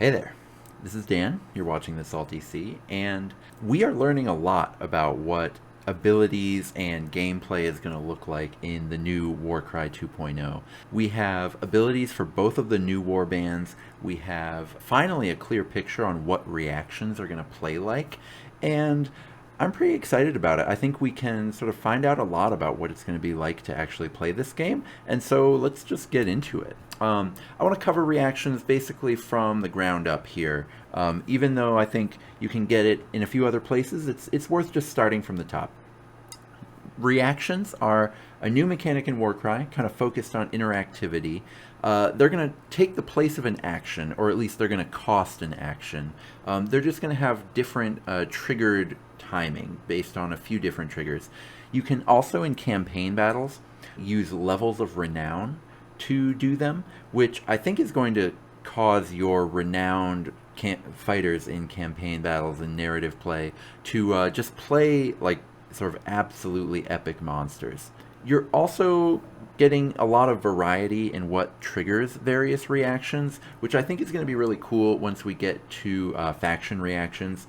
Hey there, this is Dan. You're watching the Salty Sea, and we are learning a lot about what abilities and gameplay is going to look like in the new Warcry 2.0. We have abilities for both of the new warbands. We have finally a clear picture on what reactions are going to play like, and I'm pretty excited about it. I think we can sort of find out a lot about what it's going to be like to actually play this game, and so let's just get into it. I want to cover reactions basically from the ground up here. Even though I think you can get it in a few other places, it's worth just starting from the top. Reactions are a new mechanic in Warcry, kind of focused on interactivity. They're going to take the place of an action, or at least they're going to cost an action. They're just going to have different triggered timing based on a few different triggers. You can also, in campaign battles, use levels of renown to do them, which I think is going to cause your renowned fighters in campaign battles and narrative play to just play like sort of absolutely epic monsters. You're also getting a lot of variety in what triggers various reactions, which I think is going to be really cool once we get to faction reactions,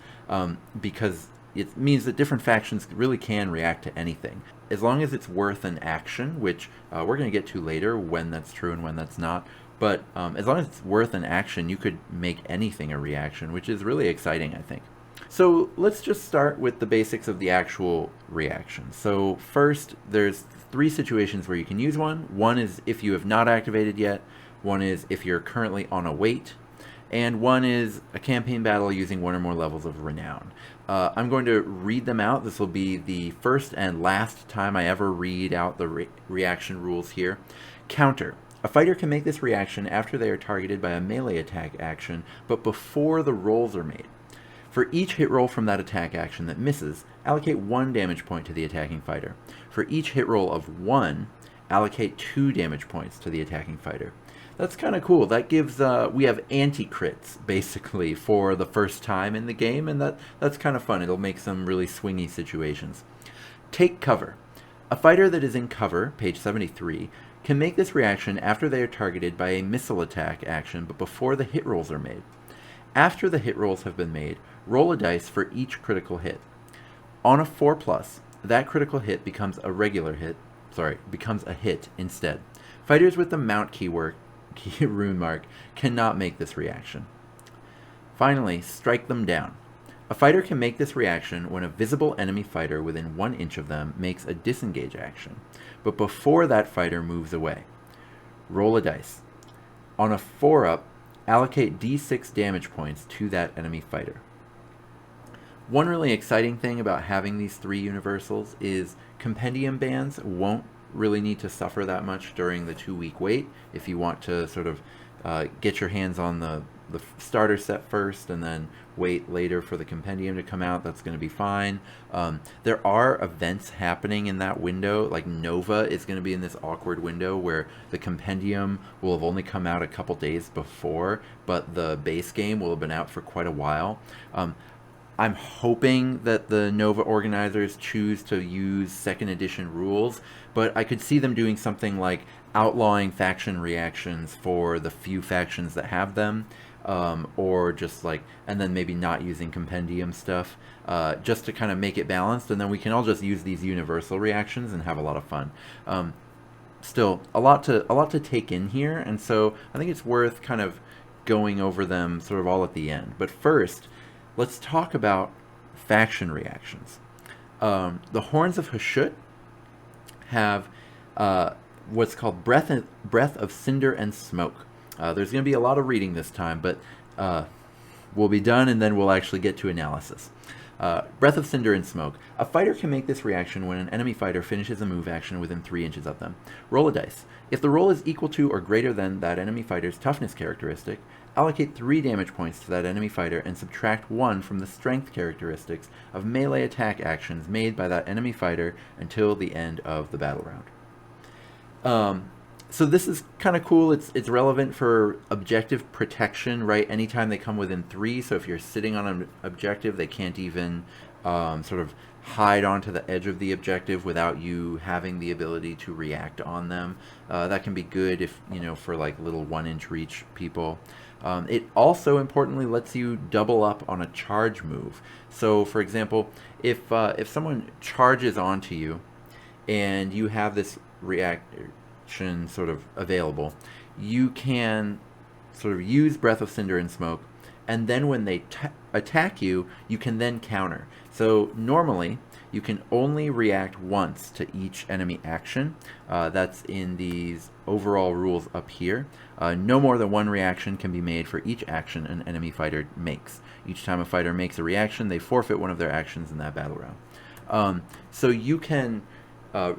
because it means that different factions really can react to anything. As long as it's worth an action, which we're going to get to later when that's true and when that's not, but as long as it's worth an action, you could make anything a reaction, which is really exciting, I think. So let's just start with the basics of the actual reaction. So first, there's three situations where you can use one. One is if you have not activated yet, one is if you're currently on a wait, and one is a campaign battle using one or more levels of renown. I'm going to read them out. This will be the first and last time I ever read out the reaction rules here. Counter. A fighter can make this reaction after they are targeted by a melee attack action, but before the rolls are made. For each hit roll from that attack action that misses, allocate 1 damage point to the attacking fighter. For each hit roll of 1, allocate 2 damage points to the attacking fighter. That's kind of cool. That gives, we have anti-crits, basically, for the first time in the game, and that's kind of fun. It'll make some really swingy situations. Take cover. A fighter that is in cover, page 73, can make this reaction after they are targeted by a missile attack action, but before the hit rolls are made. After the hit rolls have been made, roll a dice for each critical hit. On a 4+, that critical hit becomes a hit instead. Fighters with the mount rune mark cannot make this reaction. Finally, strike them down. A fighter can make this reaction when a visible enemy fighter within 1 inch of them makes a disengage action, but before that fighter moves away. Roll a dice. On a 4-up, allocate d6 damage points to that enemy fighter. One really exciting thing about having these three universals is compendium bands won't really need to suffer that much during the 2-week wait. If you want to sort of get your hands on the starter set first and then wait later for the compendium to come out, that's going to be fine. There are events happening in that window, like Nova is going to be in this awkward window where the compendium will have only come out a couple days before, but the base game will have been out for quite a while. I'm hoping that the Nova organizers choose to use 2nd edition rules, but I could see them doing something like outlawing faction reactions for the few factions that have them, or just like, and then maybe not using compendium stuff, just to kind of make it balanced, and then we can all just use these universal reactions and have a lot of fun. Still, a lot to take in here, and so I think it's worth kind of going over them sort of all at the end. But first, let's talk about faction reactions. The Horns of Hashut have what's called Breath of Cinder and Smoke. There's going to be a lot of reading this time, but we'll be done and then we'll actually get to analysis. Breath of Cinder and Smoke. A fighter can make this reaction when an enemy fighter finishes a move action within 3 inches of them. Roll a dice. If the roll is equal to or greater than that enemy fighter's toughness characteristic, allocate 3 damage points to that enemy fighter and subtract 1 from the strength characteristics of melee attack actions made by that enemy fighter until the end of the battle round. So this is kind of cool. It's relevant for objective protection, right? Anytime they come within 3, so if you're sitting on an objective, they can't even sort of hide onto the edge of the objective without you having the ability to react on them. That can be good if, for like little 1-inch reach people. It also importantly lets you double up on a charge move. So, for example, if someone charges onto you and you have this reaction sort of available, you can sort of use Breath of Cinder and Smoke, and then when they attack you, you can then counter. So normally, you can only react once to each enemy action. That's in these overall rules up here. No more than one reaction can be made for each action an enemy fighter makes. Each time a fighter makes a reaction, they forfeit one of their actions in that battle round. So you can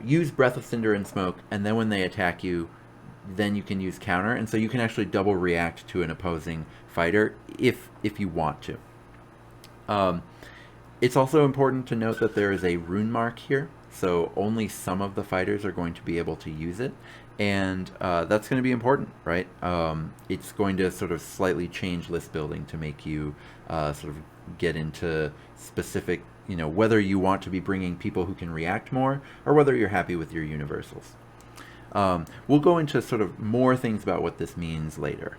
use Breath of Cinder and Smoke, and then when they attack you, then you can use counter, and so you can actually double react to an opposing fighter if you want to. It's also important to note that there is a rune mark here, so only some of the fighters are going to be able to use it, and that's going to be important, right? It's going to sort of slightly change list building to make you sort of get into specific, whether you want to be bringing people who can react more, or whether you're happy with your universals. We'll go into sort of more things about what this means later.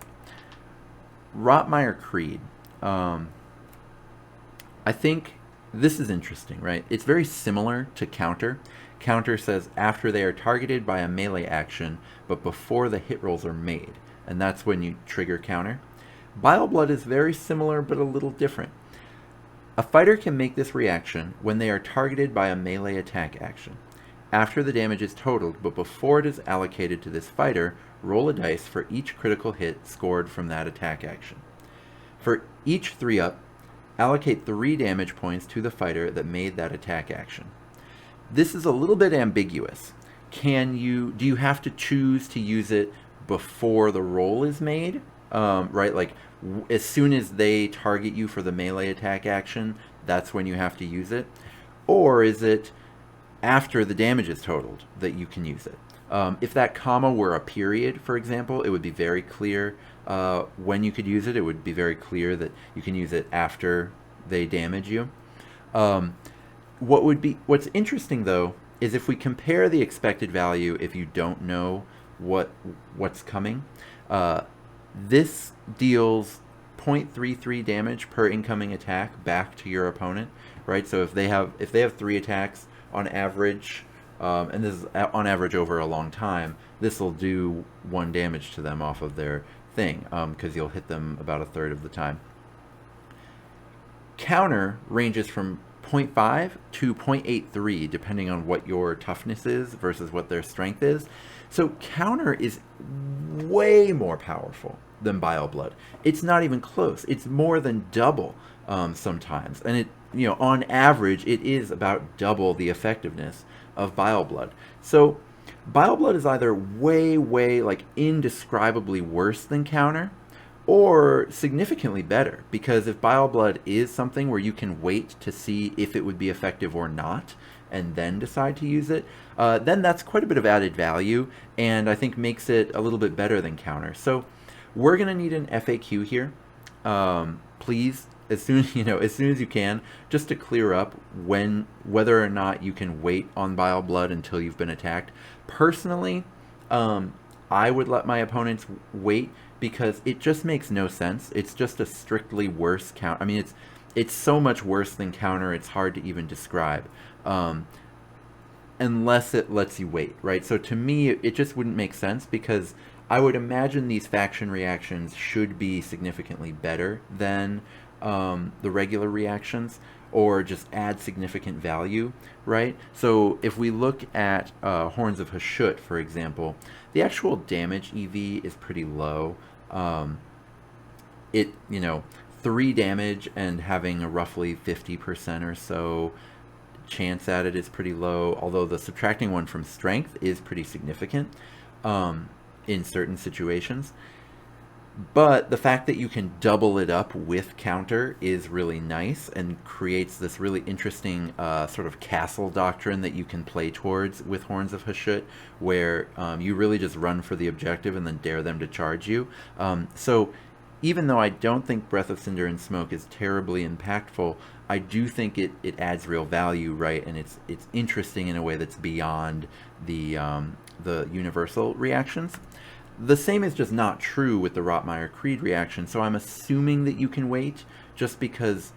Rotmire Creed. I think this is interesting, right? It's very similar to Counter. Counter says after they are targeted by a melee action, but before the hit rolls are made, and that's when you trigger Counter. Bile Blood is very similar, but a little different. A fighter can make this reaction when they are targeted by a melee attack action. After the damage is totaled, but before it is allocated to this fighter, roll a dice for each critical hit scored from that attack action. For each 3-up, allocate 3 damage points to the fighter that made that attack action. This is a little bit ambiguous. Do you have to choose to use it before the roll is made? Right, like as soon as they target you for the melee attack action, that's when you have to use it? Or is it after the damage is totaled that you can use it? If that comma were a period, for example, it would be very clear when you could use it. It would be very clear that you can use it after they damage you. What's interesting though is if we compare the expected value if you don't know what's coming, this deals 0.33 damage per incoming attack back to your opponent, right? So if they have 3 attacks on average, and this is on average over a long time, this will do 1 damage to them off of their thing, because you'll hit them about a third of the time. Counter ranges from 0.5 to 0.83 depending on what your toughness is versus what their strength is. So counter is way more powerful than Bile Blood. It's not even close. It's more than double sometimes, and it on average it is about double the effectiveness of Bile Blood. So Bile Blood is either way like indescribably worse than counter, or significantly better, because if Bile Blood is something where you can wait to see if it would be effective or not and then decide to use it, then that's quite a bit of added value, and I think makes it a little bit better than counter. So we're going to need an FAQ here. Please, as soon as you can, just to clear up whether or not you can wait on Bile Blood until you've been attacked. Personally, I would let my opponents wait, because it just makes no sense. It's just a strictly worse count. I mean, it's so much worse than counter, it's hard to even describe, unless it lets you wait, right? So to me, it just wouldn't make sense, because I would imagine these faction reactions should be significantly better than the regular reactions, or just add significant value, right? So if we look at Horns of Hashut, for example, the actual damage EV is pretty low. 3 damage and having a roughly 50% or so chance at it is pretty low, although the subtracting 1 from strength is pretty significant in certain situations. But the fact that you can double it up with counter is really nice and creates this really interesting sort of castle doctrine that you can play towards with Horns of Hashut, where you really just run for the objective and then dare them to charge you. So even though I don't think Breath of Cinder and Smoke is terribly impactful, I do think it adds real value, right? And it's interesting in a way that's beyond the universal reactions. The same is just not true with the Rotmeyer Creed reaction, so I'm assuming that you can wait, just because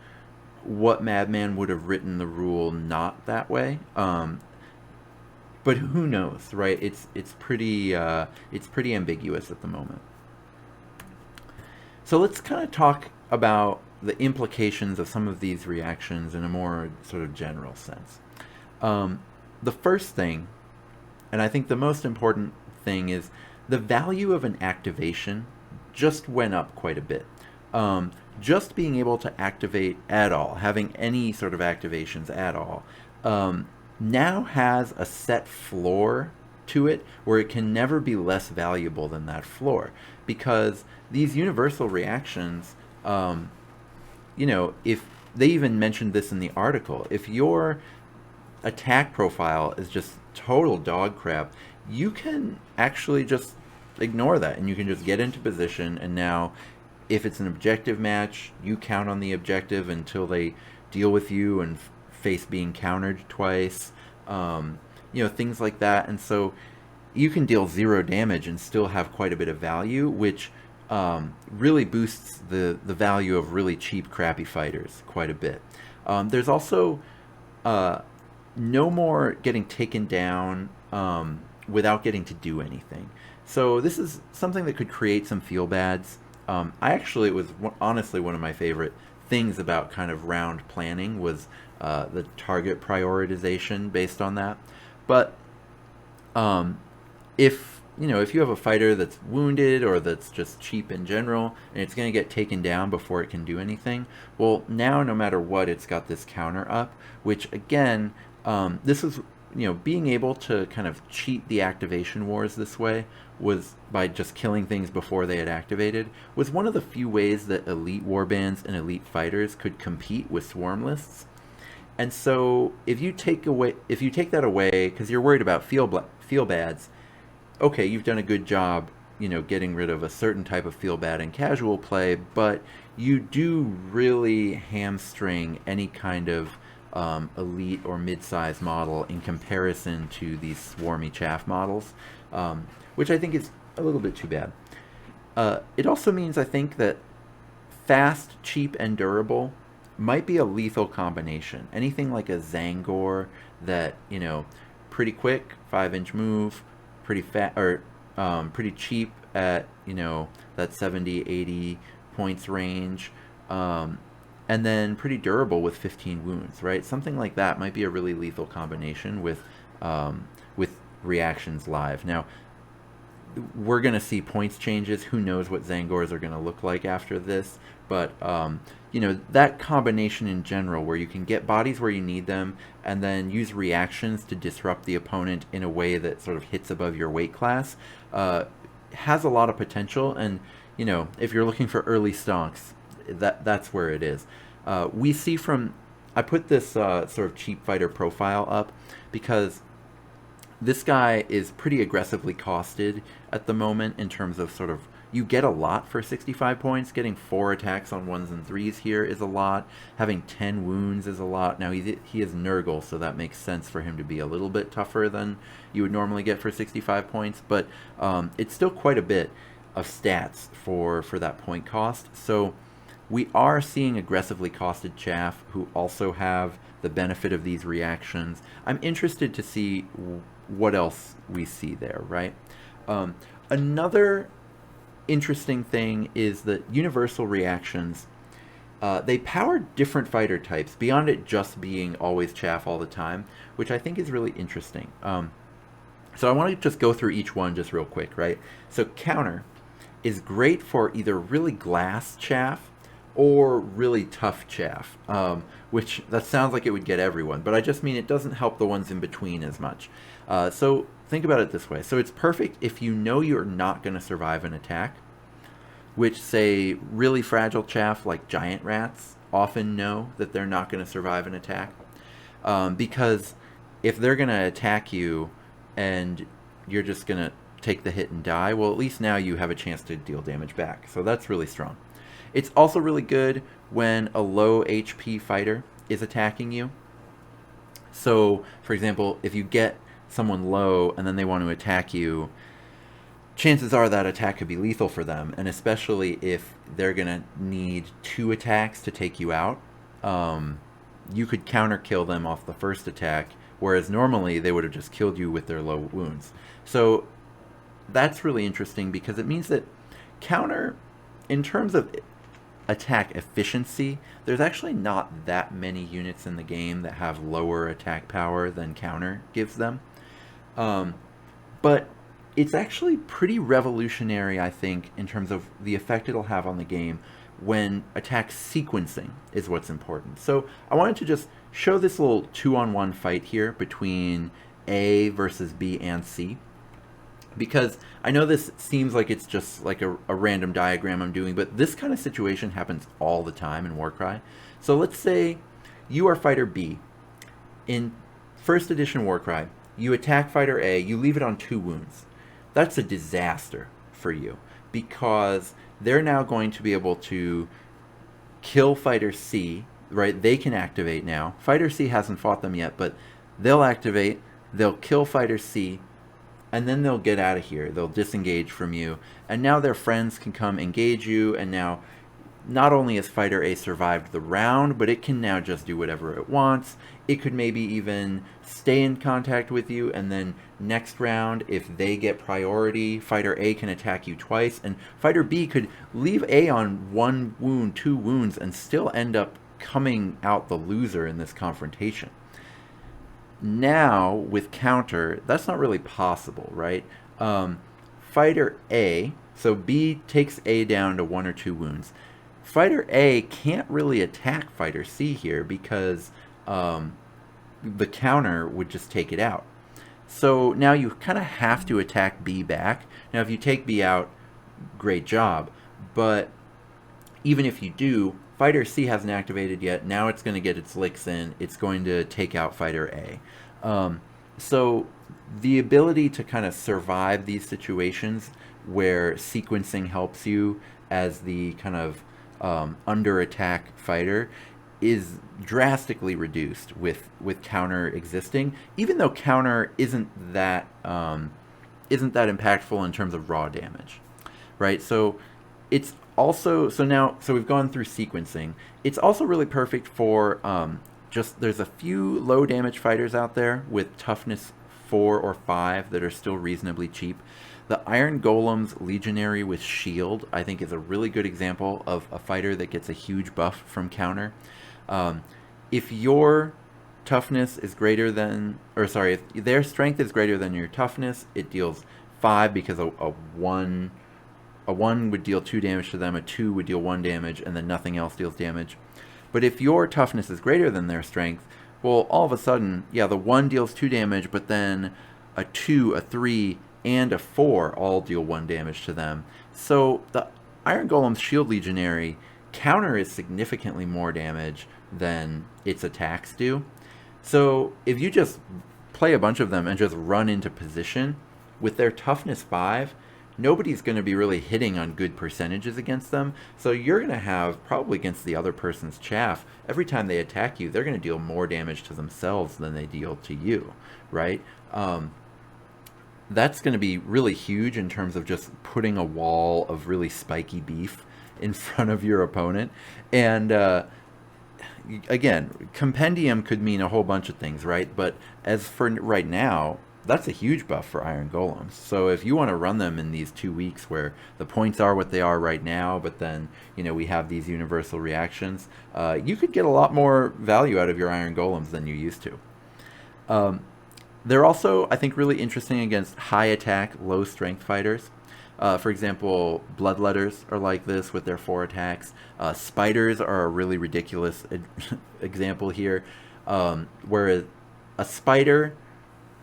what Madman would have written the rule not that way. But who knows, right? It's pretty ambiguous at the moment. So let's kind of talk about the implications of some of these reactions in a more sort of general sense. The first thing, and I think the most important thing, is the value of an activation just went up quite a bit. Just being able to activate at all, having any sort of activations at all, now has a set floor to it where it can never be less valuable than that floor. Because these universal reactions, if they even mentioned this in the article, if your attack profile is just total dog crap, you can actually just ignore that and you can just get into position, and now if it's an objective match, you count on the objective until they deal with you and face being countered twice, things like that. And so you can deal 0 damage and still have quite a bit of value, which really boosts the value of really cheap, crappy fighters quite a bit. There's also no more getting taken down without getting to do anything. So this is something that could create some feel-bads. It was honestly one of my favorite things about kind of round planning was the target prioritization based on that. But if you have a fighter that's wounded or that's just cheap in general and it's going to get taken down before it can do anything, well, now no matter what, it's got this counter up, which again, this is being able to kind of cheat the activation wars this way, was by just killing things before they had activated, was one of the few ways that elite warbands and elite fighters could compete with swarm lists. And so if you take that away because you're worried about feel bads, okay, you've done a good job, getting rid of a certain type of feel bad in casual play, but you do really hamstring any kind of elite or mid-size model in comparison to these swarmy chaff models, which I think is a little bit too bad. It also means, I think, that fast, cheap, and durable might be a lethal combination. Anything like a Zangor that, pretty quick, 5-inch move, pretty fat, or pretty cheap at, that 70, 80 points range, and then pretty durable with 15 wounds, right? Something like that might be a really lethal combination with reactions live. Now, we're going to see points changes. Who knows what Zangors are going to look like after this? But, that combination in general where you can get bodies where you need them and then use reactions to disrupt the opponent in a way that sort of hits above your weight class has a lot of potential. And, if you're looking for early stonks, that's where it is. We see from... I put this sort of cheap fighter profile up because this guy is pretty aggressively costed at the moment in terms of sort of, you get a lot for 65 points. Getting 4 attacks on 1s and 3s here is a lot. Having 10 wounds is a lot. Now, he is Nurgle, so that makes sense for him to be a little bit tougher than you would normally get for 65 points, but it's still quite a bit of stats for that point cost. So we are seeing aggressively costed chaff who also have the benefit of these reactions. I'm interested to see what else we see there, right? Another interesting thing is that universal reactions, they power different fighter types beyond it just being always chaff all the time, which I think is really interesting. So I want to just go through each one just real quick, right? So counter is great for either really glass chaff or really tough chaff, which that sounds like it would get everyone, but I just mean it doesn't help the ones in between as much. So think about it this way. So it's perfect if you know you're not going to survive an attack, which, say, really fragile chaff like giant rats often know that they're not going to survive an attack, because if they're going to attack you and you're just going to take the hit and die, well, at least now you have a chance to deal damage back. So that's really strong. It's also really good when a low HP fighter is attacking you. So, for example, if you get someone low and then they want to attack you, chances are that attack could be lethal for them, and especially if they're gonna need 2 attacks to take you out, you could counter kill them off the first attack, whereas normally they would have just killed you with their low wounds. So that's really interesting because it means that counter, in terms of attack efficiency, there's actually not that many units in the game that have lower attack power than counter gives them. But it's actually pretty revolutionary, I think, in terms of the effect it'll have on the game when attack sequencing is what's important. So I wanted to just show this little 2-on-1 fight here between A versus B and C, because I know this seems like it's just like a random diagram I'm doing, but this kind of situation happens all the time in Warcry. So let's say you are fighter B. In first edition Warcry, you attack fighter A, you leave it on 2 wounds. That's a disaster for you, because they're now going to be able to kill fighter C, right? They can activate now. Fighter C hasn't fought them yet, but they'll activate, they'll kill fighter C, and then they'll get out of here. They'll disengage from you, and now their friends can come engage you, and now not only has fighter A survived the round, but it can now just do whatever it wants. It could maybe even stay in contact with you, and then next round, if they get priority, fighter A can attack you twice, and fighter B could leave A on 1 wound, 2 wounds, and still end up coming out the loser in this confrontation. Now, with counter, that's not really possible, right? Fighter A, so B takes A down to 1 or 2 wounds. Fighter A can't really attack fighter C here because the counter would just take it out. So now you kind of have to attack B back. Now if you take B out, great job. But even if you do, fighter C hasn't activated yet. Now it's going to get its licks in. It's going to take out fighter A. So the ability to kind of survive these situations where sequencing helps you as the kind of under attack fighter is drastically reduced with counter existing, even though counter isn't that impactful in terms of raw damage, right? So it's also, so we've gone through sequencing. It's also really perfect for just, there's a few low damage fighters out there with toughness 4 or 5 that are still reasonably cheap. The Iron Golem's Legionary with Shield, I think, is a really good example of a fighter that gets a huge buff from counter. If your toughness is greater than, if their strength is greater than your toughness, it deals 5 because a 1 would deal 2 damage to them, a 2 would deal 1 damage, and then nothing else deals damage. But if your toughness is greater than their strength, well, all of a sudden, yeah, the 1 deals 2 damage, but then a 2, a 3, and a 4 all deal 1 damage to them. So the Iron Golem's Shield Legionary counter is significantly more damage than its attacks do. So if you just play a bunch of them and just run into position, with their toughness 5, nobody's going to be really hitting on good percentages against them. So you're going to have, probably against the other person's chaff, every time they attack you, they're going to deal more damage to themselves than they deal to you, right? That's going to be really huge in terms of just putting a wall of really spiky beef in front of your opponent. And again, compendium could mean a whole bunch of things, right? But as for right now, that's a huge buff for Iron Golems. So if you want to run them in these 2 weeks where the points are what they are right now, but then, you know, we have these universal reactions, you could get a lot more value out of your Iron Golems than you used to. They're also, I think, really interesting against high attack, low strength fighters. For example, Bloodletters are like this with their 4 attacks. Spiders are a really ridiculous example here, where a spider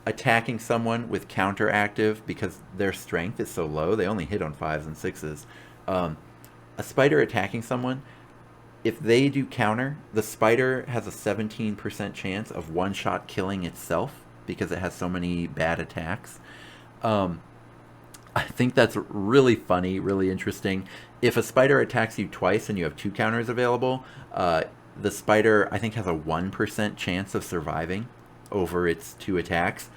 attacking someone with counter active because their strength is so low, they only hit on 5s and 6s. A spider attacking someone, if they do counter, the spider has a 17% chance of one-shot killing itself because it has so many bad attacks. I think that's really funny, really interesting. If a spider attacks you twice and you have 2 counters available, the spider, I think, has a 1% chance of surviving over its 2 attacks,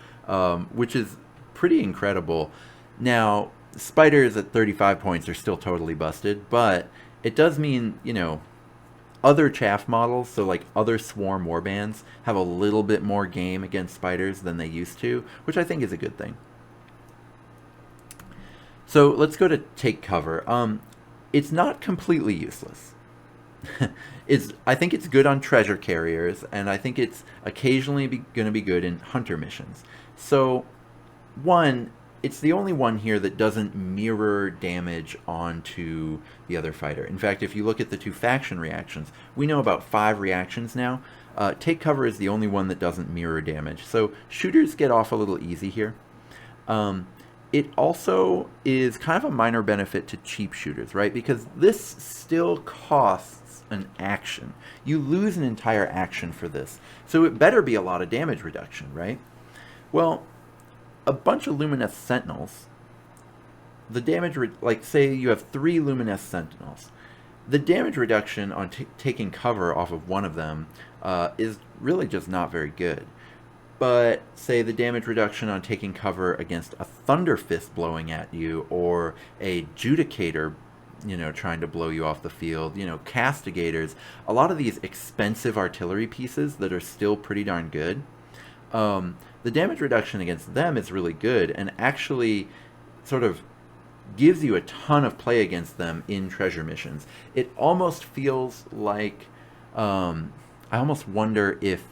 which is pretty incredible. Now, spiders at 35 points are still totally busted, but it does mean, other chaff models, so like other swarm warbands, have a little bit more game against spiders than they used to, which I think is a good thing. So let's go to take cover. It's not completely useless. I think it's good on treasure carriers, and I think it's occasionally going to be good in hunter missions. So, one, it's the only one here that doesn't mirror damage onto the other fighter. In fact, if you look at the two faction reactions, we know about 5 reactions now. Take cover is the only one that doesn't mirror damage. So shooters get off a little easy here. It also is kind of a minor benefit to cheap shooters, right? Because this still costs an action. You lose an entire action for this. So it better be a lot of damage reduction, right? Well, a bunch of Luminous Sentinels, the damage, like say you have 3 Luminous Sentinels, the damage reduction on taking cover off of one of them is really just not very good. But say the damage reduction on taking cover against a Thunder Fist blowing at you, or a Judicator, trying to blow you off the field, Castigators, a lot of these expensive artillery pieces that are still pretty darn good, the damage reduction against them is really good, and actually sort of gives you a ton of play against them in treasure missions. It almost feels like, I almost wonder if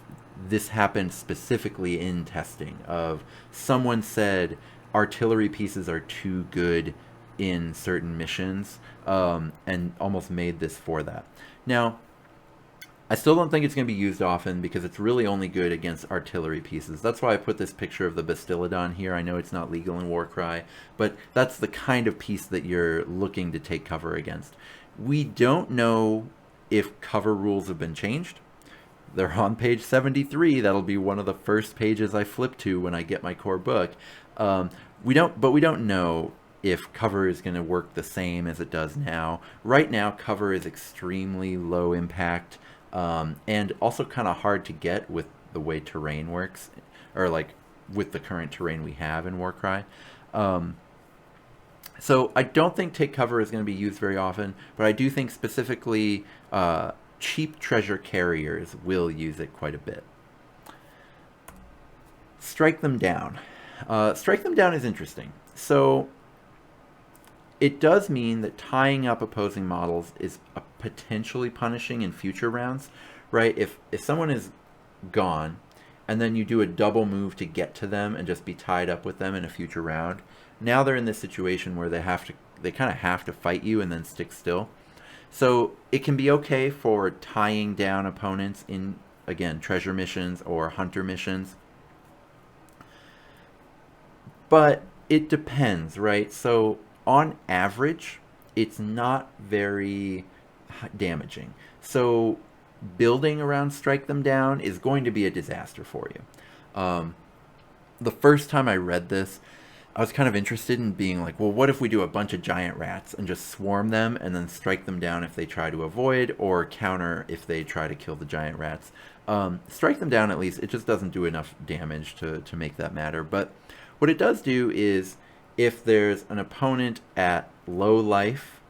this happened specifically in testing, of someone said artillery pieces are too good in certain missions, and almost made this for that. Now, I still don't think it's going to be used often because it's really only good against artillery pieces. That's why I put this picture of the Bastillodon here. I know it's not legal in Warcry, but that's the kind of piece that you're looking to take cover against. We don't know if cover rules have been changed. They're on page 73. That'll be one of the first pages I flip to when I get my core book. We don't know if cover is going to work the same as it does now. Right now, cover is extremely low impact, and also kind of hard to get with the way terrain works, or like with the current terrain we have in Warcry. So I don't think take cover is going to be used very often, but I do think specifically cheap treasure carriers will use it quite a bit. Strike them down. Strike them down is interesting. So it does mean that tying up opposing models is potentially punishing in future rounds, right? If someone is gone, and then you do a double move to get to them and just be tied up with them in a future round, now they're in this situation where they kind of have to fight you and then stick still. So it can be okay for tying down opponents in, again, treasure missions or hunter missions. But it depends, right? So on average, it's not very damaging. So building around strike them down is going to be a disaster for you. The first time I read this, I was kind of interested in being like, well, what if we do a bunch of giant rats and just swarm them and then strike them down if they try to avoid, or counter if they try to kill the giant rats. Strike them down, at least, it just doesn't do enough damage to make that matter. But what it does do is, if there's an opponent at low life,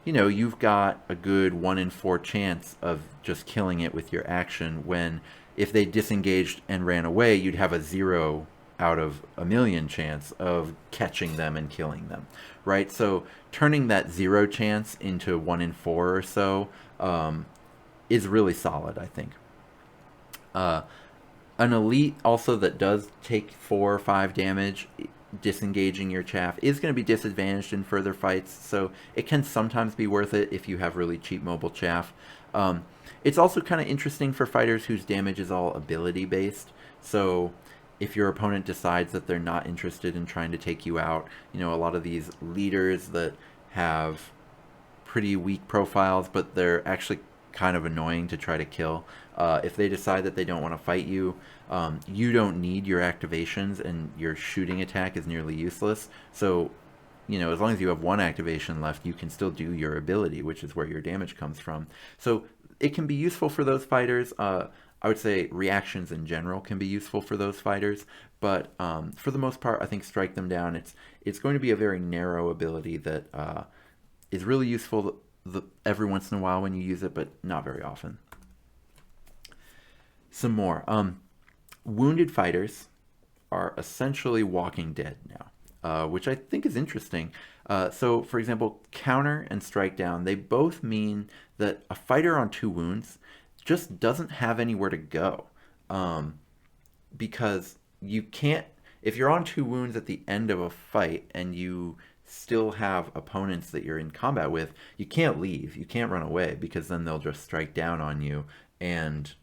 you've got a good 1 in 4 chance of just killing it with your action, when if they disengaged and ran away, you'd have a 0 out of a million chance of catching them and killing them, right? So turning that 0 chance into 1 in 4 or so is really solid, I think. An elite also that does take 4 or 5 damage disengaging your chaff is going to be disadvantaged in further fights, so it can sometimes be worth it if you have really cheap mobile chaff. It's also kind of interesting for fighters whose damage is all ability based, so if your opponent decides that they're not interested in trying to take you out, a lot of these leaders that have pretty weak profiles, but they're actually kind of annoying to try to kill. If they decide that they don't want to fight you, you don't need your activations, and your shooting attack is nearly useless. So, as long as you have 1 activation left, you can still do your ability, which is where your damage comes from. So it can be useful for those fighters. I would say reactions in general can be useful for those fighters, but for the most part, I think strike them down. It's going to be a very narrow ability that is really useful every once in a while when you use it, but not very often. Some more. Wounded fighters are essentially Walking Dead now, which I think is interesting. So, for example, counter and strike down, they both mean that a fighter on 2 wounds just doesn't have anywhere to go. Because you can't, if you're on 2 wounds at the end of a fight and you still have opponents that you're in combat with, you can't leave, you can't run away, because then they'll just strike down on you, and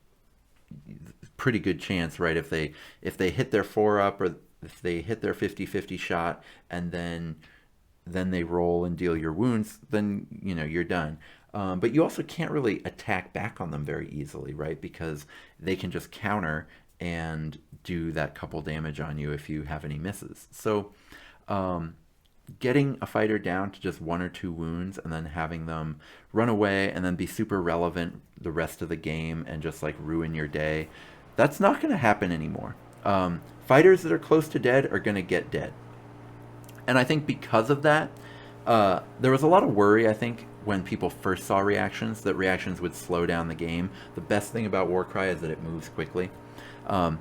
pretty good chance, right, if they hit their 4-up, or if they hit their 50-50 shot and then they roll and deal your wounds, then you're done. But you also can't really attack back on them very easily, right? Because they can just counter and do that couple damage on you if you have any misses. So getting a fighter down to just 1 or 2 wounds and then having them run away and then be super relevant the rest of the game and just like ruin your day, that's not going to happen anymore. Fighters that are close to dead are going to get dead. And I think because of that, there was a lot of worry, I think, when people first saw reactions, that reactions would slow down the game. The best thing about Warcry is that it moves quickly. One,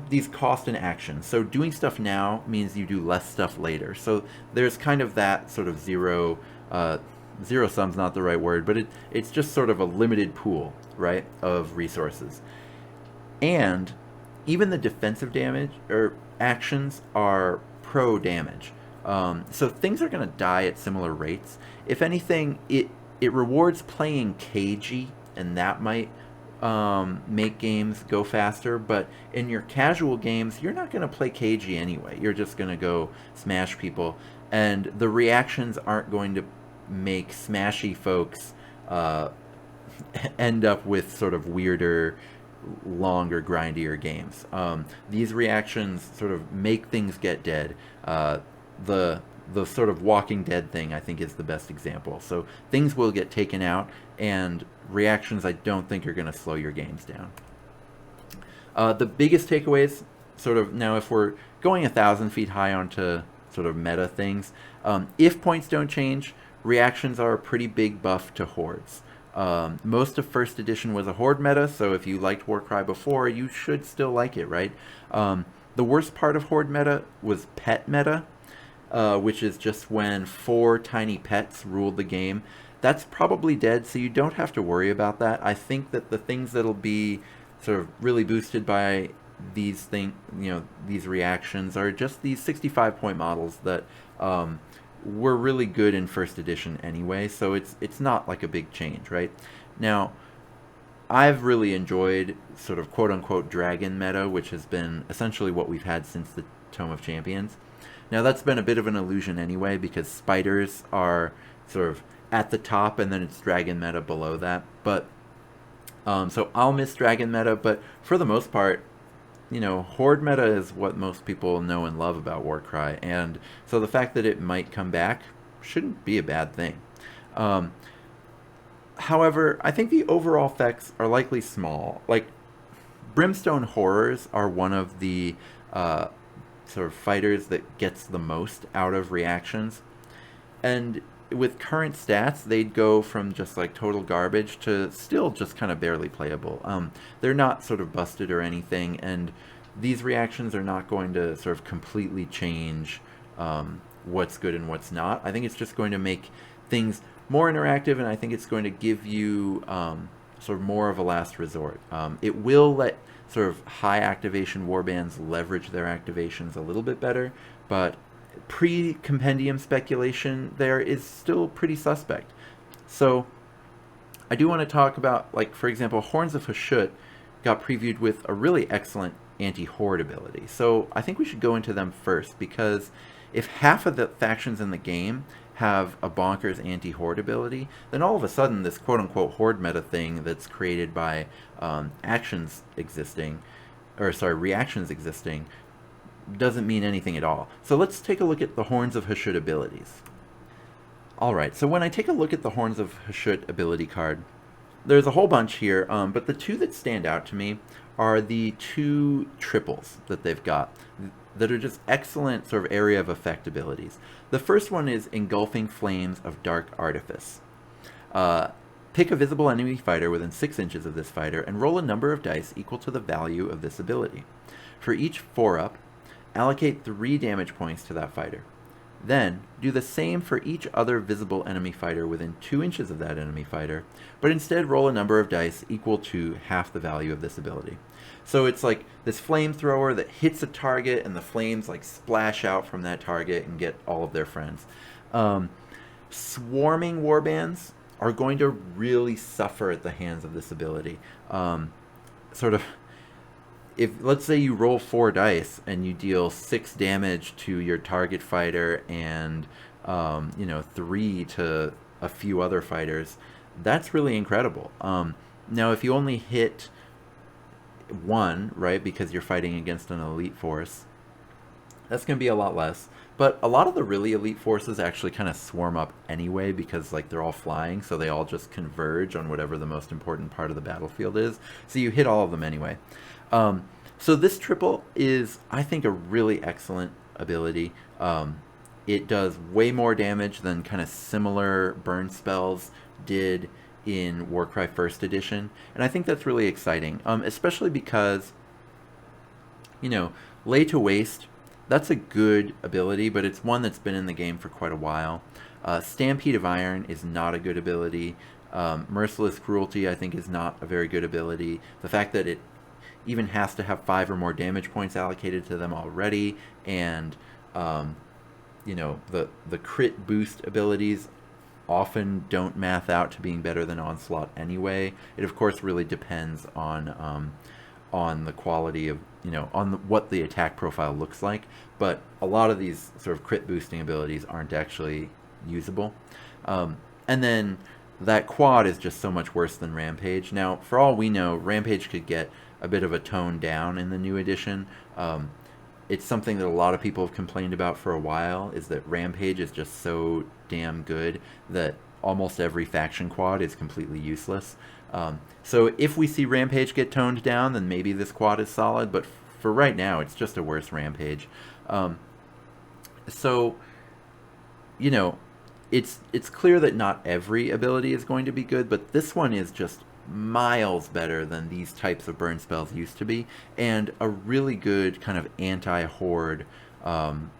these cost an action. So doing stuff now means you do less stuff later. So there's kind of that sort of zero sum's not the right word, but it's just sort of a limited pool, right, of resources. And even the defensive damage or actions are pro damage. So things are going to die at similar rates. If anything, it rewards playing cagey, and that might make games go faster. But in your casual games, you're not going to play cagey anyway. You're just going to go smash people, and the reactions aren't going to make smashy folks end up with sort of weirder, longer, grindier games. These reactions sort of make things get dead. The sort of Walking Dead thing, I think, is the best example. So things will get taken out, and reactions, I don't think, are going to slow your games down. The biggest takeaways, sort of, now if we're going 1,000 feet high onto sort of meta things, if points don't change, reactions are a pretty big buff to hordes. Most of first edition was a horde meta, so if you liked Warcry before, you should still like it, right? The worst part of horde meta was pet meta, which is just when 4 tiny pets ruled the game. That's probably dead, so you don't have to worry about that. I think that the things that'll be sort of really boosted by these these reactions are just these 65-point models that were really good in first edition anyway, so it's not like a big change, right? Now, I've really enjoyed sort of quote-unquote dragon meta, which has been essentially what we've had since the Tome of Champions. Now, that's been a bit of an illusion anyway, because spiders are sort of at the top, and then it's dragon meta below that. But so I'll miss dragon meta, but for the most part, horde meta is what most people know and love about Warcry, and so the fact that it might come back shouldn't be a bad thing. However, I think the overall effects are likely small. Like, Brimstone Horrors are one of the sort of fighters that gets the most out of reactions, and with current stats, they'd go from just like total garbage to still just kind of barely playable. They're not sort of busted or anything, and these reactions are not going to sort of completely change what's good and what's not. I think it's just going to make things more interactive, and I think it's going to give you sort of more of a last resort. It will let sort of high activation warbands leverage their activations a little bit better, but pre-compendium speculation there is still pretty suspect. So I do want to talk about, like, for example, Horns of Hashut got previewed with a really excellent anti-horde ability. So I think we should go into them first, because if half of the factions in the game have a bonkers anti-horde ability, then all of a sudden this quote-unquote horde meta thing that's created by reactions existing doesn't mean anything at all. So let's take a look at the Horns of Hashut abilities. Alright, so when I take a look at the Horns of Hashut ability card, there's a whole bunch here, but the two that stand out to me are the two triples that they've got that are just excellent sort of area of effect abilities. The first one is Engulfing Flames of Dark Artifice. Uh, Pick a visible enemy fighter within 6 inches of this fighter and roll a number of dice equal to the value of this ability. For each 4-up, allocate 3 damage points to that fighter. Then, do the same for each other visible enemy fighter within 2 inches of that enemy fighter, but instead roll a number of dice equal to half the value of this ability. So it's like this flamethrower that hits a target, and the flames like splash out from that target and get all of their friends. Swarming warbands are going to really suffer at the hands of this ability. Sort of, if let's say you roll 4 dice and you deal 6 damage to your target fighter and 3 to a few other fighters, that's really incredible. Now, if you only hit 1, right, because you're fighting against an elite force, that's going to be a lot less. But a lot of the really elite forces actually kind of swarm up anyway because like they're all flying, so they all just converge on whatever the most important part of the battlefield is. So you hit all of them anyway. So this triple is, I think, a really excellent ability. It does way more damage than kind of similar burn spells did in Warcry 1st Edition. And I think that's really exciting, especially because, Lay to Waste, that's a good ability, but it's one that's been in the game for quite a while. Stampede of Iron is not a good ability. Merciless Cruelty, I think, is not a very good ability. The fact that it even has to have 5 or more damage points allocated to them already, and the crit boost abilities often don't math out to being better than Onslaught anyway. It of course really depends on the quality of what the attack profile looks like, but a lot of these sort of crit boosting abilities aren't actually usable. And then that quad is just so much worse than Rampage. Now, for all we know, Rampage could get a bit of a tone down in the new edition. It's something that a lot of people have complained about for a while, is that Rampage is just so damn good that almost every faction quad is completely useless. So if we see Rampage get toned down, then maybe this quad is solid, but for right now, it's just a worse Rampage. It's clear that not every ability is going to be good, but this one is just miles better than these types of burn spells used to be, and a really good kind of anti-horde thing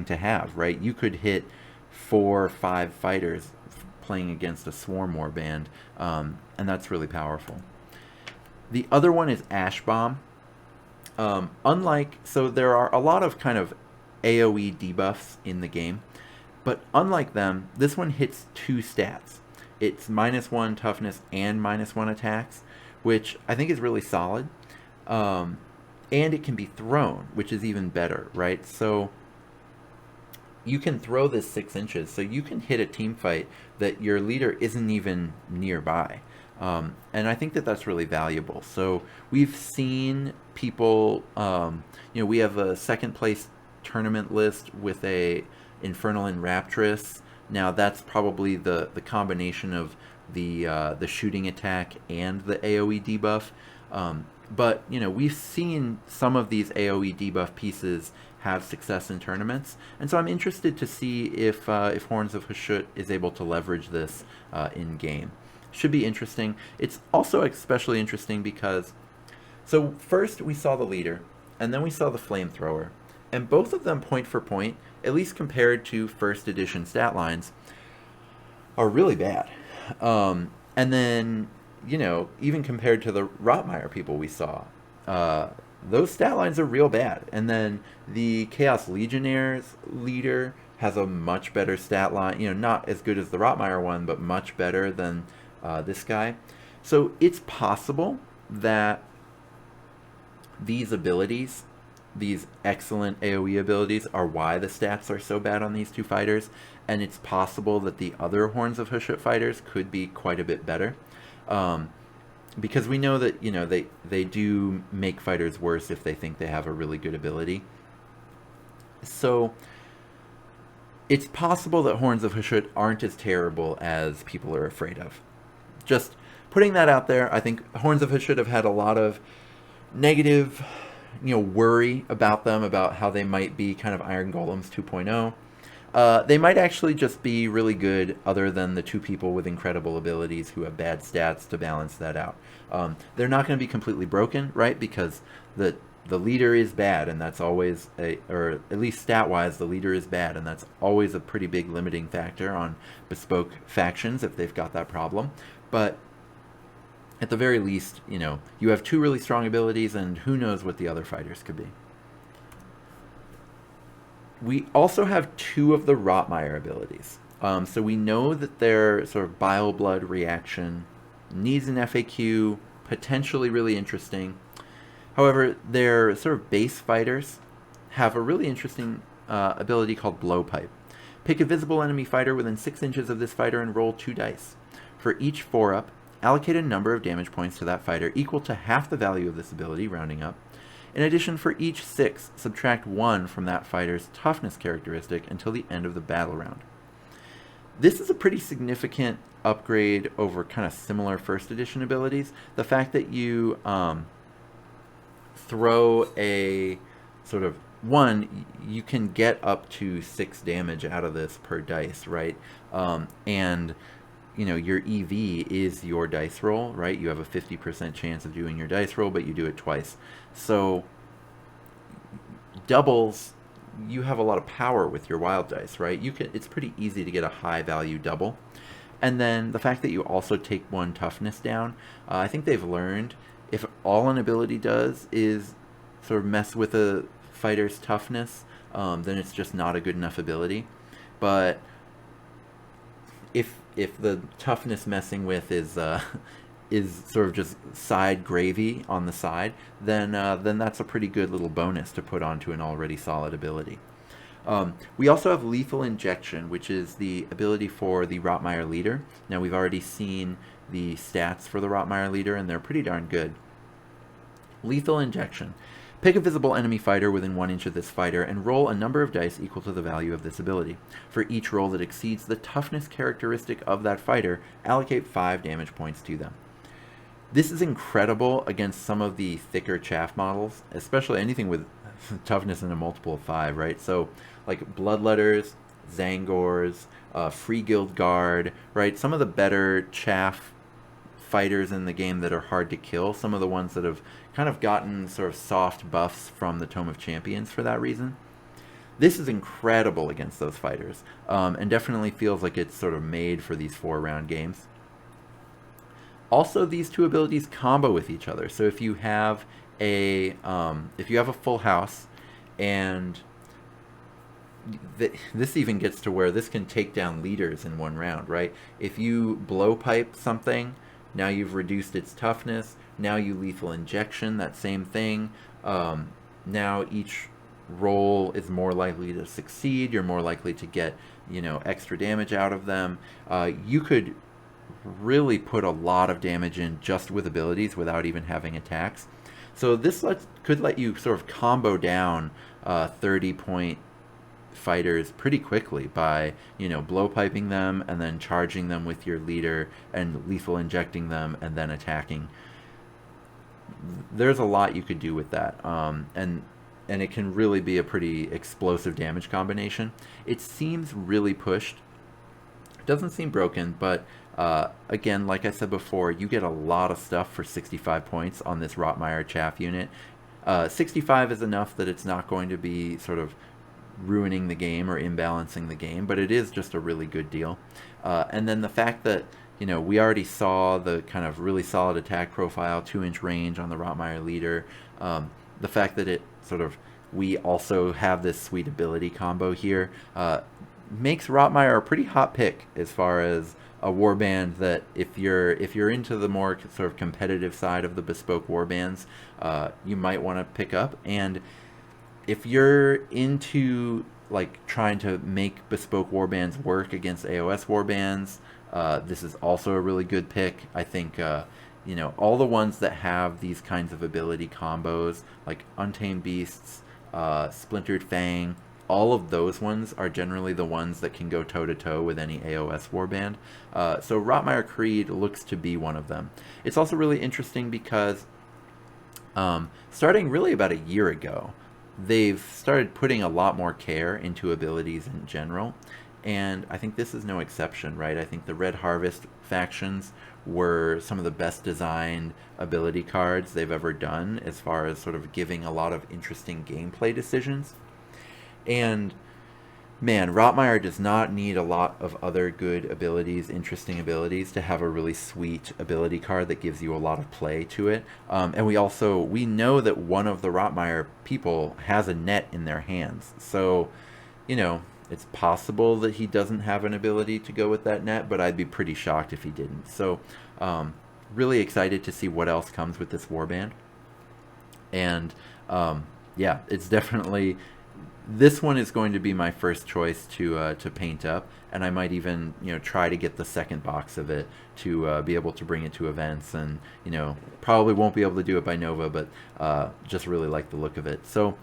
to have, right? You could hit 4 or 5 fighters playing against a swarm warband, and that's really powerful. The other one is Ash Bomb. So there are a lot of kind of AoE debuffs in the game, but unlike them, this one hits 2 stats. It's -1 toughness and -1 attacks, which I think is really solid. And it can be thrown, which is even better, right? So you can throw this 6 inches, so you can hit a team fight that your leader isn't even nearby. And I think that that's really valuable. So we've seen people, we have a 2nd place tournament list with a Infernal Enraptress. Now that's probably the combination of the shooting attack and the AoE debuff. But we've seen some of these AoE debuff pieces have success in tournaments, and so I'm interested to see if Horns of Hashut is able to leverage this in game. Should be interesting. It's also especially interesting because, so first we saw the leader, and then we saw the flamethrower, and both of them point for point, at least compared to 1st edition stat lines, are really bad. And then, even compared to the Rotmire people we saw, those stat lines are real bad. And then the Chaos Legionnaires leader has a much better stat line, not as good as the Rotmire one, but much better than this guy. So it's possible that these abilities, these excellent AoE abilities, are why the stats are so bad on these 2 fighters, and it's possible that the other Horns of Hashut fighters could be quite a bit better. Because we know that, they do make fighters worse if they think they have a really good ability. So it's possible that Horns of Hashut aren't as terrible as people are afraid of. Just putting that out there. I think Horns of Hashut have had a lot of negative, worry about them, about how they might be kind of Iron Golems 2.0. They might actually just be really good, other than the two people with incredible abilities who have bad stats to balance that out. They're not going to be completely broken, right? Because the leader is bad, and that's always or at least stat-wise, the leader is bad, and that's always a pretty big limiting factor on bespoke factions if they've got that problem. But at the very least, you have two really strong abilities, and who knows what the other fighters could be. We also have two of the Rotmire abilities. So we know that their sort of bile blood reaction needs an FAQ, potentially really interesting. However, their sort of base fighters have a really interesting ability called Blowpipe. Pick a visible enemy fighter within 6 inches of this fighter and roll 2 dice. For each 4-up, allocate a number of damage points to that fighter equal to half the value of this ability, rounding up. In addition, for each 6, subtract 1 from that fighter's toughness characteristic until the end of the battle round. This is a pretty significant upgrade over kind of similar first edition abilities. The fact that you throw a sort of you can get up to 6 damage out of this per dice, right? And your EV is your dice roll, right? You have a 50% chance of doing your dice roll, but you do it twice. So doubles, you have a lot of power with your wild dice, right? It's pretty easy to get a high value double. And then the fact that you also take 1 toughness down, I think they've learned if all an ability does is sort of mess with a fighter's toughness, then it's just not a good enough ability. But if the toughness messing with is sort of just side gravy on the side, then that's a pretty good little bonus to put onto an already solid ability. We also have Lethal Injection, which is the ability for the Rotmire leader. Now, we've already seen the stats for the Rotmire leader, and they're pretty darn good. Lethal Injection. Pick a visible enemy fighter within 1 inch of this fighter and roll a number of dice equal to the value of this ability. For each roll that exceeds the toughness characteristic of that fighter, allocate 5 damage points to them. This is incredible against some of the thicker chaff models, especially anything with toughness in a multiple of 5, right? So, like Bloodletters, Zangors, Free Guild Guard, right? Some of the better chaff fighters in the game that are hard to kill, some of the ones that have kind of gotten sort of soft buffs from the Tome of Champions for that reason. This is incredible against those fighters, and definitely feels like it's sort of made for these 4-round games. Also, these two abilities combo with each other. So if you have a full house, and this even gets to where this can take down leaders in 1 round, right? If you blowpipe something, now you've reduced its toughness. Now you Lethal Injection, that same thing. Now each roll is more likely to succeed. You're more likely to get, extra damage out of them. You could really put a lot of damage in just with abilities without even having attacks. So this could let you sort of combo down 30-point fighters pretty quickly by blowpiping them and then charging them with your leader and lethal injecting them and then attacking. There's a lot you could do with that, and it can really be a pretty explosive damage combination. It seems really pushed. It doesn't seem broken, but again, like I said before, you get a lot of stuff for 65 points on this Rotmire chaff unit. 65 is enough that it's not going to be sort of ruining the game or imbalancing the game, but it is just a really good deal. And then the fact that we already saw the kind of really solid attack profile, 2-inch range on the Rotmire leader. The fact that we also have this sweet ability combo here makes Rotmire a pretty hot pick as far as a warband that if you're into the more sort of competitive side of the bespoke warbands, you might want to pick up. And if you're into like trying to make bespoke warbands work against AOS warbands, this is also a really good pick. I think all the ones that have these kinds of ability combos, like Untamed Beasts, Splintered Fang, all of those ones are generally the ones that can go toe-to-toe with any AOS warband. So Rotmire Creed looks to be one of them. It's also really interesting because starting really about a year ago, they've started putting a lot more care into abilities in general, and I think this is no exception, right? I think the Red Harvest factions were some of the best designed ability cards they've ever done as far as sort of giving a lot of interesting gameplay decisions. And man, Rotmire does not need a lot of other good abilities, interesting abilities, to have a really sweet ability card that gives you a lot of play to it. And we know that one of the Rotmire people has a net in their hands. So, you know, it's possible that he doesn't have an ability to go with that net, but I'd be pretty shocked if he didn't. So, really excited to see what else comes with this warband. And yeah, it's definitely, this one is going to be my first choice to paint up, and I might even try to get the second box of it to be able to bring it to events, and probably won't be able to do it by Nova, but just really like the look of it. So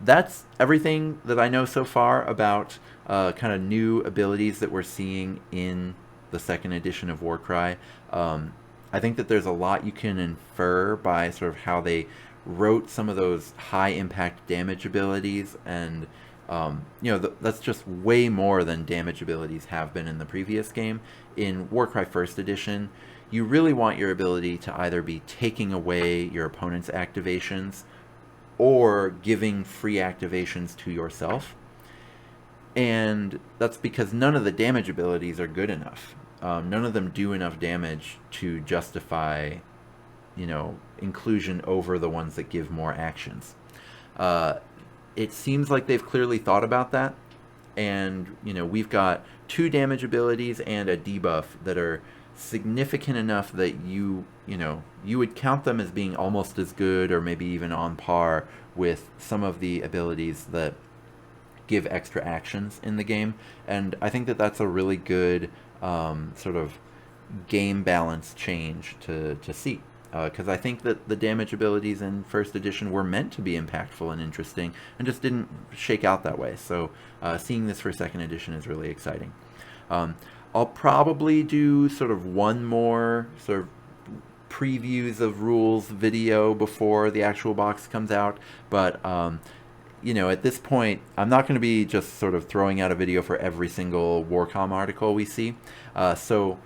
that's everything that I know so far about kind of new abilities that we're seeing in the second edition of Warcry. I think that there's a lot you can infer by sort of how they wrote some of those high impact damage abilities, and that's just way more than damage abilities have been in the previous game. In Warcry First Edition, you really want your ability to either be taking away your opponent's activations or giving free activations to yourself, and that's because none of the damage abilities are good enough. None of them do enough damage to justify inclusion over the ones that give more actions. It seems like they've clearly thought about that, and we've got 2 damage abilities and a debuff that are significant enough that you would count them as being almost as good, or maybe even on par with some of the abilities that give extra actions in the game. And I think that that's a really good sort of game balance change to see. Because I think that the damage abilities in First Edition were meant to be impactful and interesting, and just didn't shake out that way. So seeing this for Second Edition is really exciting. I'll probably do sort of one more sort of previews of rules video before the actual box comes out, but at this point, I'm not going to be just sort of throwing out a video for every single Warcom article we see. So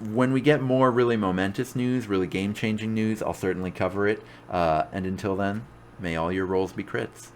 when we get more really momentous news, really game-changing news, I'll certainly cover it. And until then, may all your rolls be crits.